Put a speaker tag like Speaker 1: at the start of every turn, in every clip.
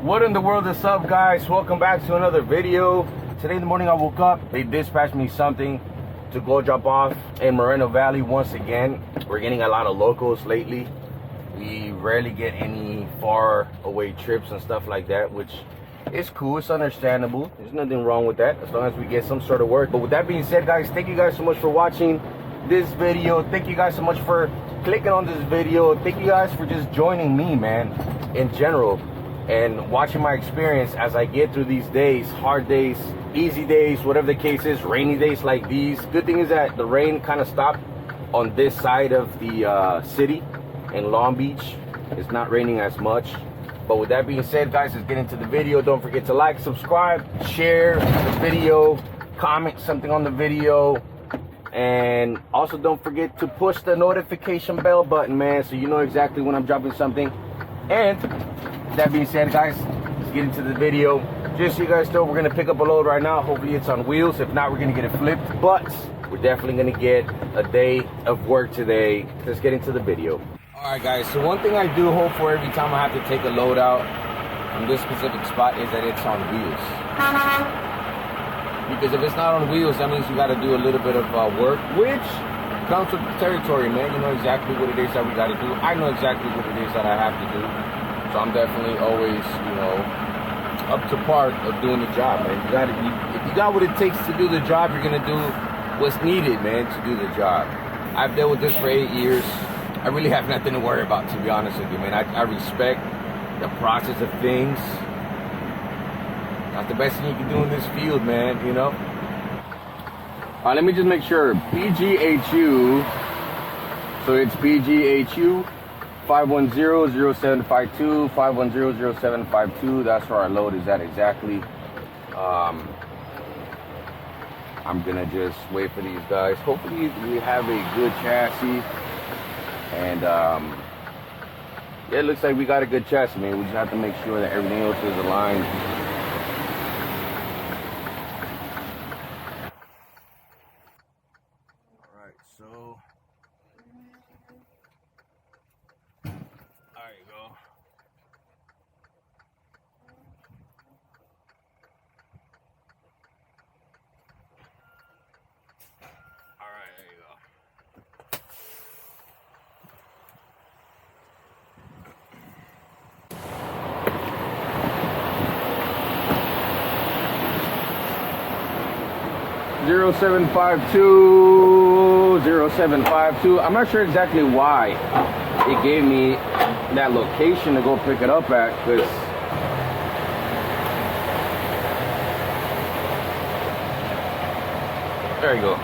Speaker 1: What in the world is up, guys? Welcome back to another video. Today in the morning I woke up, they dispatched me something to go drop off in Moreno Valley once again. We're getting a lot of locals lately. We rarely get any far away trips and stuff like that, which is cool. It's understandable. There's nothing wrong with that as long as we get some sort of work. But with that being said, guys, thank you guys so much for watching this video. Thank you guys so much for clicking on this video. Thank you guys for just joining me, man, in general, and watching my experience as I get through these days, hard days, easy days, whatever the case is, rainy days like these. Good thing is that the rain kind of stopped on this side of the city in Long Beach. It's not raining as much. But with that being said, guys, let's get into the video. Don't forget to like, subscribe, share the video, comment something on the video, and also don't forget to push the notification bell button, man, so you know exactly when I'm dropping something. And that being said, guys, let's get into the video. Just so you guys know, we're gonna pick up a load right now. Hopefully it's on wheels. If not, we're gonna get it flipped, but we're definitely gonna get a day of work today. Let's get into the video. All right, guys, so one thing I do hope for every time I have to take a load out from this specific spot is that it's on wheels. Because if it's not on wheels, that means you got to do a little bit of work, which comes with the territory, man. You know exactly what it is that we got to do. I know exactly what it is that I have to do. So I'm definitely always, you know, up to part of doing the job, man. If you got what it takes to do the job, you're going to do what's needed, man, to do the job. I've dealt with this for 8 years. I really have nothing to worry about, to be honest with you, man. I respect the process of things. That's the best thing you can do in this field, man, you know? All right, let me just make sure. PGHU, so it's PGHU 510-0752, 510-0752. That's where our load is at exactly. I'm gonna just wait for these guys. Hopefully we have a good chassis. And yeah, it looks like we got a good chassis, man. We just have to make sure that everything else is aligned. All right, so there you go. All right, there you go. 0752. I'm not sure exactly why it gave me that location to go pick it up at, because there you go.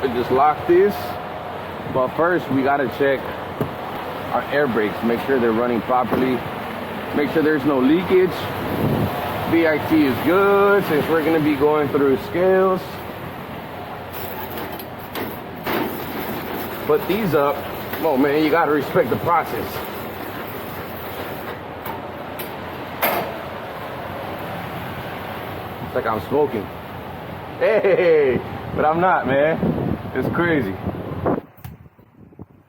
Speaker 1: I just locked this, but first we gotta check our air brakes, make sure they're running properly, make sure there's no leakage. VIT is good since we're going to be going through scales. Put these up. Oh man, you got to respect the process. It's like I'm smoking. Hey, but I'm not, man. It's crazy.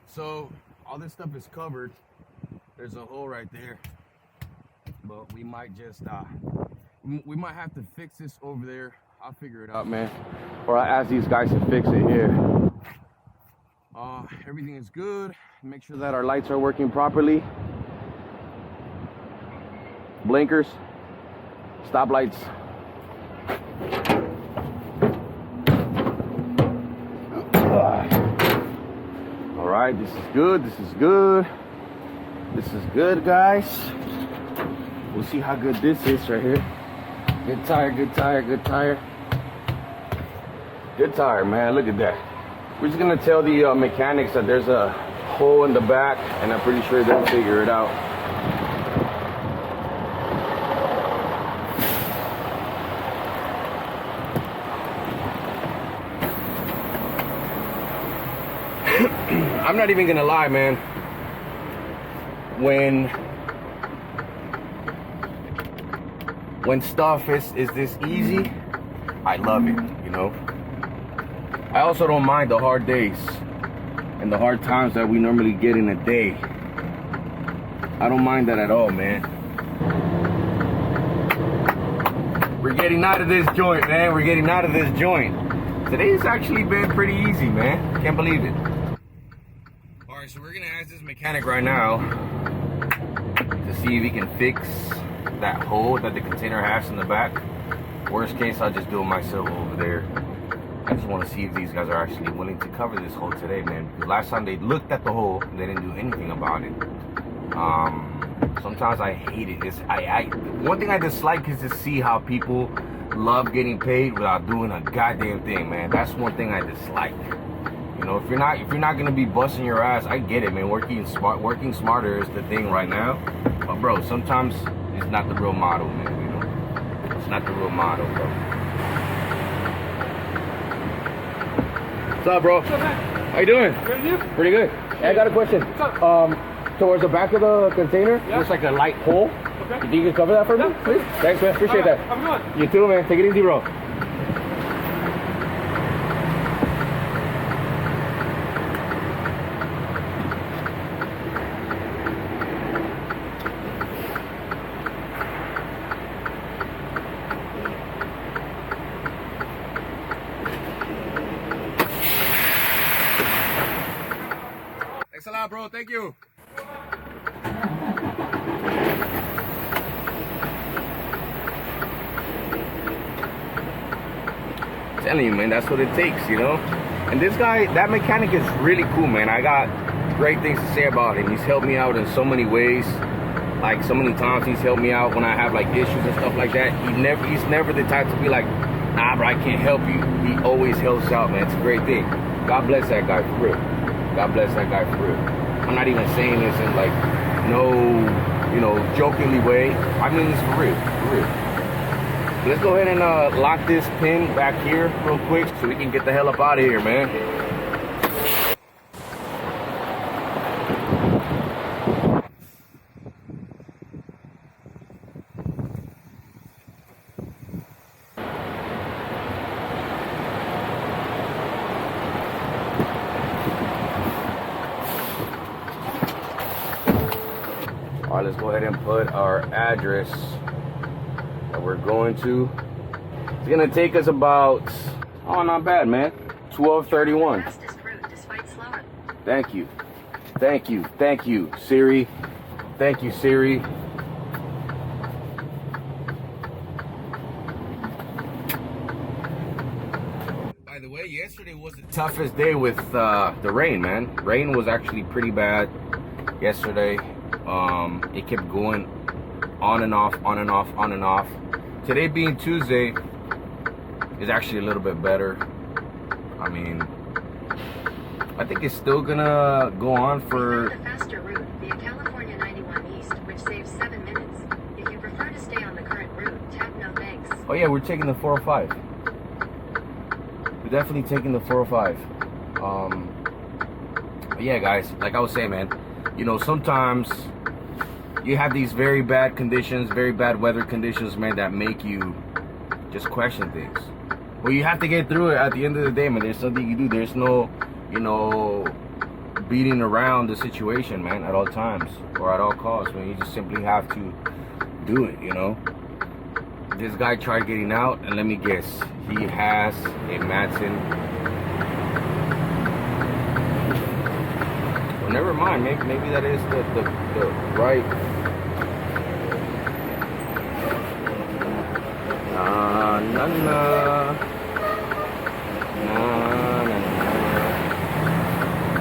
Speaker 1: So all this stuff is covered. There's a hole right there. But we might just we might have to fix this over there. I'll figure it out, man, or I'll ask these guys to fix it here. Everything is good. Make sure that our lights are working properly. Blinkers, stop lights. All right, this is good. This is good. This is good, guys. We'll see how good this is right here. Good tire, good tire, good tire. Good tire, man. Look at that. We're just gonna tell the mechanics that there's a hole in the back, and I'm pretty sure they'll figure it out. I'm not even gonna lie, man. When stuff is this easy, I love it, you know. I also don't mind the hard days and the hard times that we normally get in a day. I don't mind that at all, man. We're getting out of this joint, man. We're getting out of this joint. Today's actually been pretty easy, man. Can't believe it. All right, so we're gonna ask this mechanic right now to see if he can fix that hole that the container has in the back. Worst case, I'll just do it myself over there. I just want to see if these guys are actually willing to cover this hole today, man. Because last time they looked at the hole, they didn't do anything about it. Sometimes I hate it. One thing I dislike is to see how people love getting paid without doing a goddamn thing, man. That's one thing I dislike. You know, if you're not gonna be busting your ass, I get it, man. Working smarter is the thing right now. But bro, sometimes it's not the real model, man. You know, it's not the real model, bro. What's up, bro?
Speaker 2: What's up, man?
Speaker 1: How you doing?
Speaker 2: Good, you?
Speaker 1: Pretty good. Hey, I got a question.
Speaker 2: What's up?
Speaker 1: Towards the back of the container,
Speaker 2: Yeah.
Speaker 1: there's like a light hole.
Speaker 2: Okay.
Speaker 1: You think you can cover that for me,
Speaker 2: Yeah.
Speaker 1: please? Thanks, man. Appreciate that.
Speaker 2: Have a good one.
Speaker 1: You too, man. Take it easy, bro. Thanks a lot, bro. Thank you. Telling you, man, that's what it takes, you know. And this guy, that mechanic is really cool, man. I got great things to say about him. He's helped me out in so many ways. Like, so many times he's helped me out when I have like issues and stuff like that. He's never the type to be like, nah, bro, I can't help you. He always helps out, man. It's a great thing. God bless that guy for real. God bless that guy for real. I'm not even saying this in like no, you know, jokingly way. I mean this for real, for real. Let's go ahead and lock this pin back here real quick so we can get the hell up out of here, man. All right, let's go ahead and put our address that we're going to. It's gonna take us about, oh, not bad, man. 12:31.
Speaker 3: Fastest route despite slower.
Speaker 1: Thank you. Thank you. Thank you, Siri. Thank you, Siri. By the way, yesterday was the toughest day with the rain, man. Rain was actually pretty bad yesterday. It kept going on and off, on and off, on and off. Today being Tuesday is actually a little bit better. I mean, I think it's still gonna go on for...
Speaker 3: We found a faster route via California 91 East, which saves 7 minutes. If you prefer to stay on the current route, tap no thanks.
Speaker 1: Oh yeah, we're taking the 405. We're definitely taking the 405. But yeah, guys, like I was saying, man, you know, sometimes you have these very bad conditions, very bad weather conditions, man, that make you just question things. Well, you have to get through it at the end of the day, man. There's something you do. There's no, you know, beating around the situation, man, at all times or at all costs, man. You just simply have to do it, you know. This guy tried getting out, and let me guess, he has a Matson. Well, never mind. Maybe that is the right. Nah, nah, nah. Nah, nah,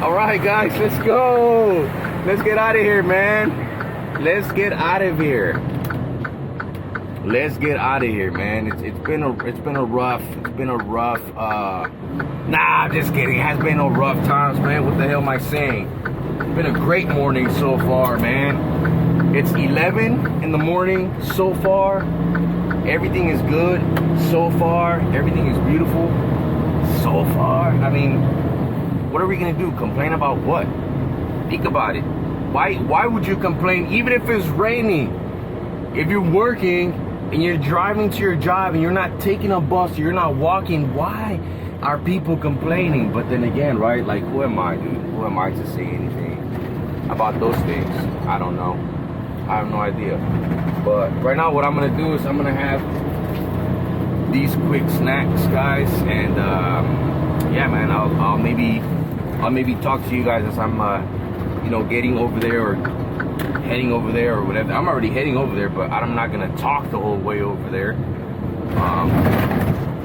Speaker 1: nah. All right, guys, let's go. Let's get out of here, man. Let's get out of here. Let's get out of here, man. It's been a rough. Nah, I'm just kidding. It has been a rough times, man. What the hell am I saying? It's been a great morning so far, man. It's 11 in the morning so far. Everything is good so far. Everything is beautiful so far. I mean, what are we gonna do? Complain about what? Think about it. Why would you complain even if it's raining? If you're working and you're driving to your job and you're not taking a bus, you're not walking, why are people complaining? But then again, right, like, who am I, dude? Who am I to say anything about those things? I don't know. I have no idea. But right now what I'm gonna do is I'm gonna have these quick snacks, guys, and yeah, man, I'll maybe talk to you guys as I'm you know, getting over there or heading over there or whatever. I'm already heading over there, but I'm not gonna talk the whole way over there.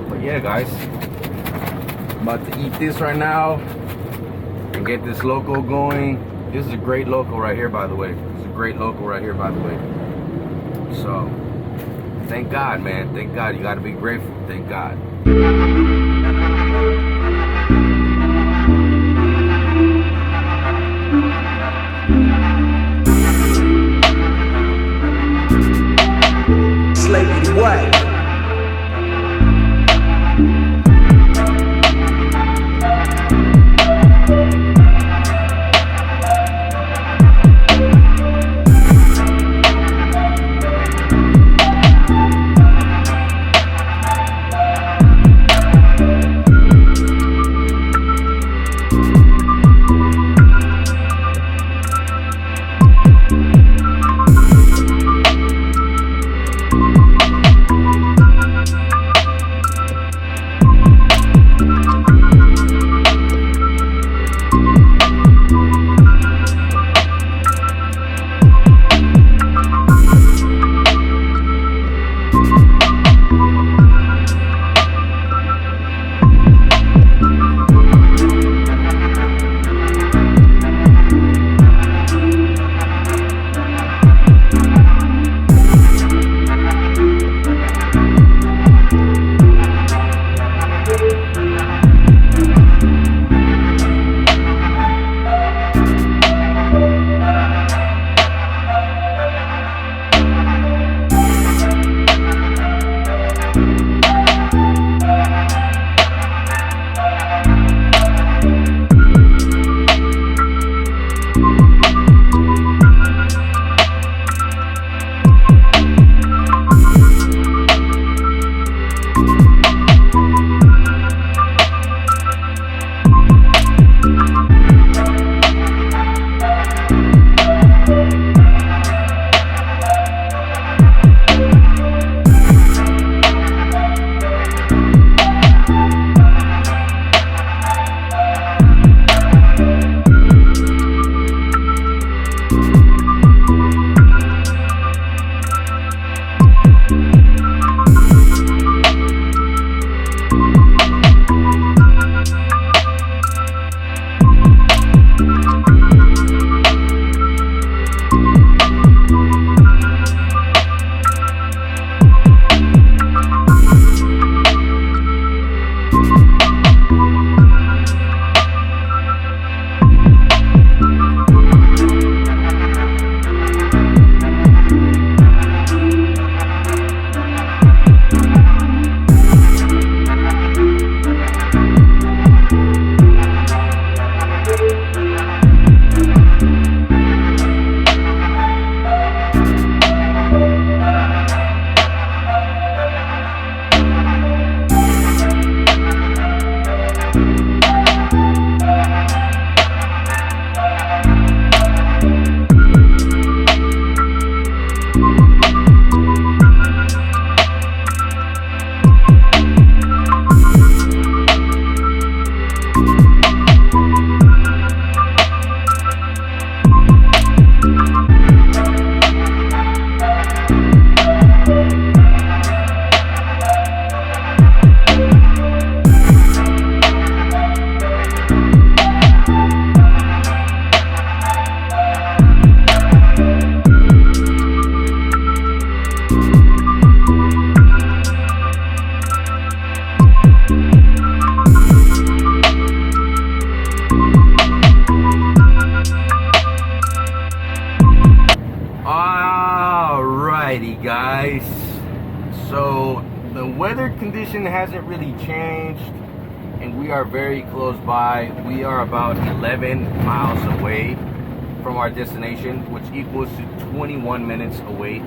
Speaker 1: But yeah, guys, I'm about to eat this right now and get this loco going. This is a great loco right here, by the way. It's a great loco right here, by the way. So thank God, man. Thank God. You gotta be grateful. Thank God.
Speaker 2: Slated way.
Speaker 1: guys. So the weather condition hasn't really changed, and we are very close by. We are about 11 miles away from our destination, which equals to 21 minutes away.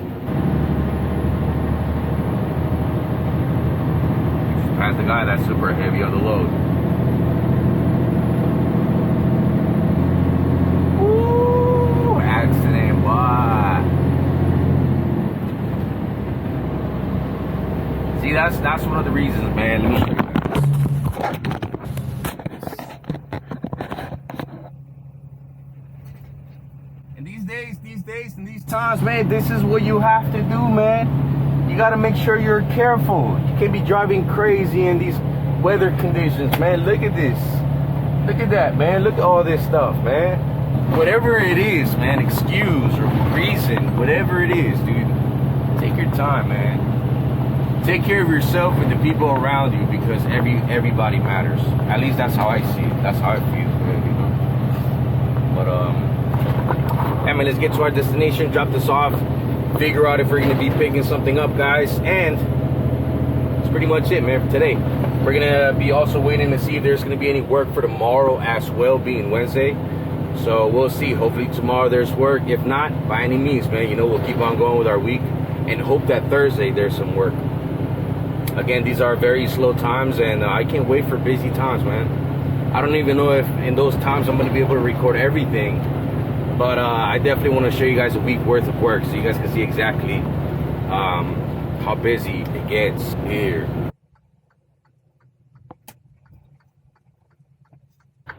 Speaker 1: Just passed the guy that's super heavy on the load. Ooh, accident, boy. reasons, man. Let me show you guys. And these days, and these times, man, this is what you have to do, man. You gotta make sure you're careful. You can't be driving crazy in these weather conditions, man. Look at this. Look at that, man. Look at all this stuff, man. Whatever it is, man, excuse or reason, whatever it is, dude, take your time, man. Take care of yourself and the people around you, because everybody matters. At least that's how I see it. That's how I feel, man, you know. But I mean, let's get to our destination, drop this off, figure out if we're gonna be picking something up, guys, and that's pretty much it, man, for today. We're gonna be also waiting to see if there's gonna be any work for tomorrow as well, being Wednesday. So we'll see. Hopefully tomorrow there's work. If not, by any means, man, you know, we'll keep on going with our week and hope that Thursday there's some work. Again, these are very slow times, and I can't wait for busy times, man. I don't even know if in those times I'm gonna be able to record everything, but I definitely want to show you guys a week worth of work so you guys can see exactly how busy it gets here.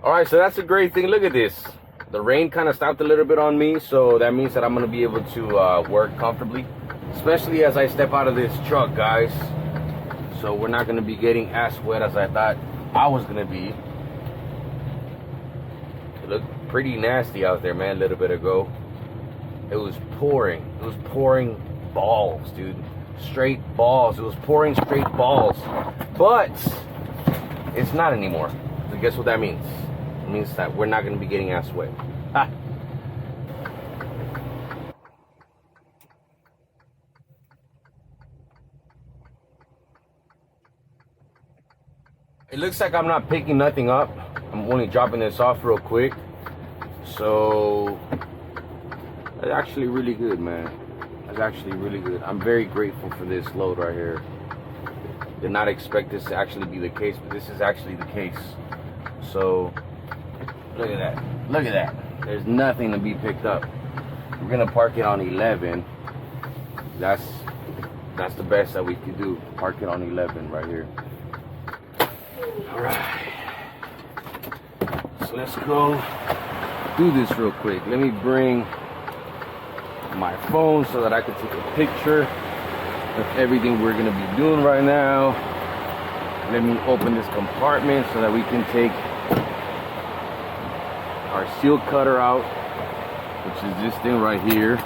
Speaker 1: All right, so that's a great thing. Look at this. The rain kind of stopped a little bit on me, so that means that I'm going to be able to work comfortably, especially as I step out of this truck, guys. So we're not going to be getting as wet as I thought I was going to be. It looked pretty nasty out there, man, a little bit ago. It was pouring. It was pouring balls, dude. Straight balls. It was pouring straight balls. But it's not anymore. So guess what that means? It means that we're not going to be getting ass wet. Ha! It looks like I'm not picking nothing up. I'm only dropping this off real quick. So that's actually really good, man. That's actually really good. I'm very grateful for this load right here. Did not expect this to actually be the case, but this is actually the case. So look at that. Look at that. There's nothing to be picked up. We're gonna park it on 11. That's the best that we could do. Park it on 11 right here. All right. So let's go do this real quick. Let me bring my phone so that I can take a picture of everything we're gonna be doing right now. Let me open this compartment so that we can take our seal cutter out, which is this thing right here.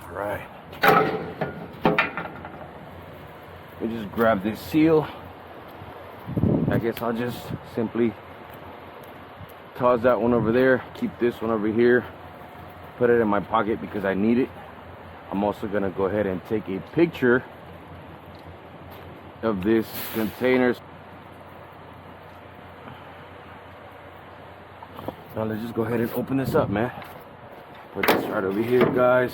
Speaker 1: All right. We just grab this seal. I guess I'll just simply toss that one over there, keep this one over here, put it in my pocket because I need it. I'm also gonna go ahead and take a picture of this container. Now let's just go ahead and open this up, man. Put this right over here, guys.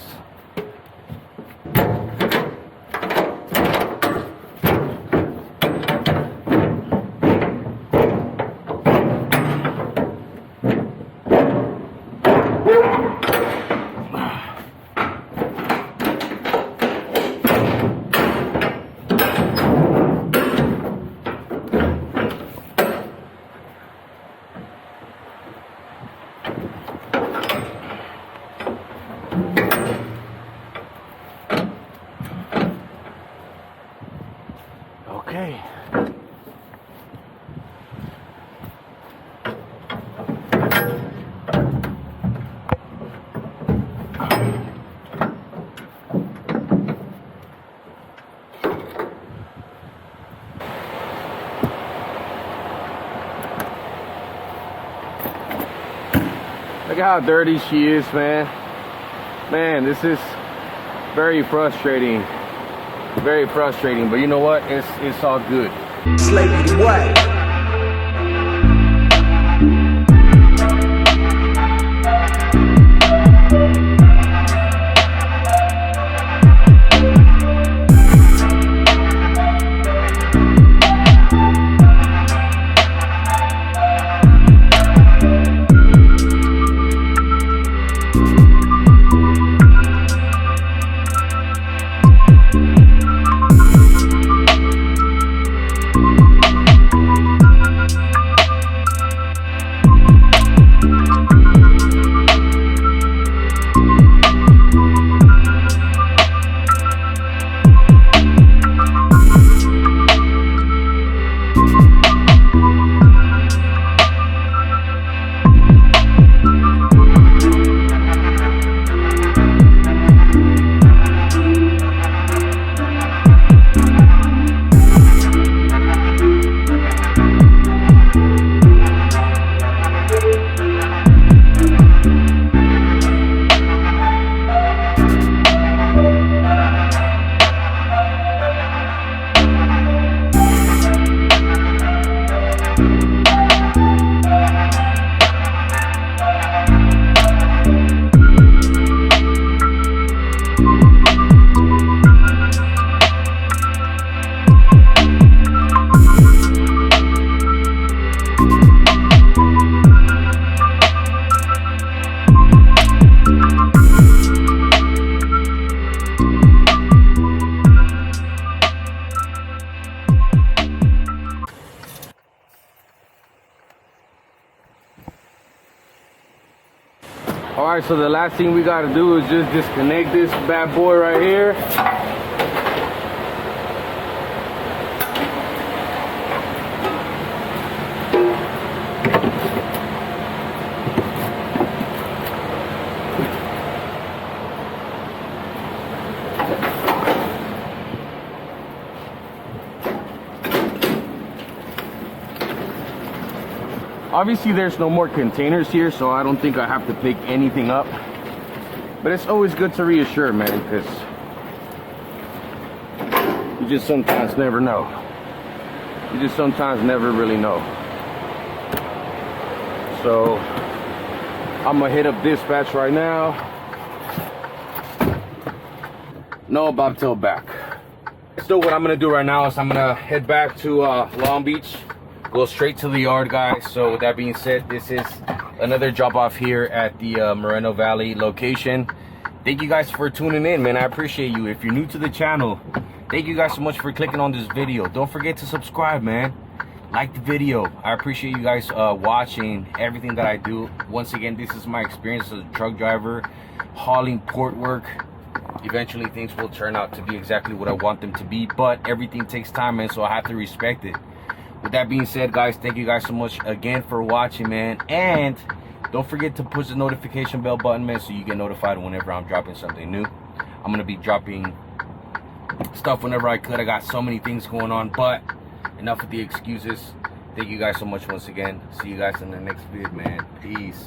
Speaker 1: Okay. Look at how dirty she is, man. Man, this is very frustrating. Very frustrating, but you know what? It's all good.
Speaker 2: Slavery what?
Speaker 1: right, so the last thing we gotta do is just disconnect this bad boy right here. Obviously there's no more containers here, so I don't think I have to pick anything up. But it's always good to reassure, man, because you just sometimes never know. You just sometimes never really know. So I'm gonna hit up dispatch right now. No bobtail back. So what I'm gonna do right now is I'm gonna head back to Long Beach. Go straight to the yard, guys. So with that being said, this is another drop off here at the Moreno Valley location. Thank you guys for tuning in, man. I appreciate you. If you're new to the channel, thank you guys so much for clicking on this video. Don't forget to subscribe, man. Like the video. I appreciate you guys watching everything that I do. Once again, this is my experience as a truck driver, hauling port work. Eventually things will turn out to be exactly what I want them to be, but everything takes time, man, so I have to respect it. With that being said, guys, thank you guys so much again for watching, man. And don't forget to push the notification bell button, man, so you get notified whenever I'm dropping something new. I'm going to be dropping stuff whenever I could. I got so many things going on, but enough of the excuses. Thank you guys so much once again. See you guys in the next vid, man. Peace.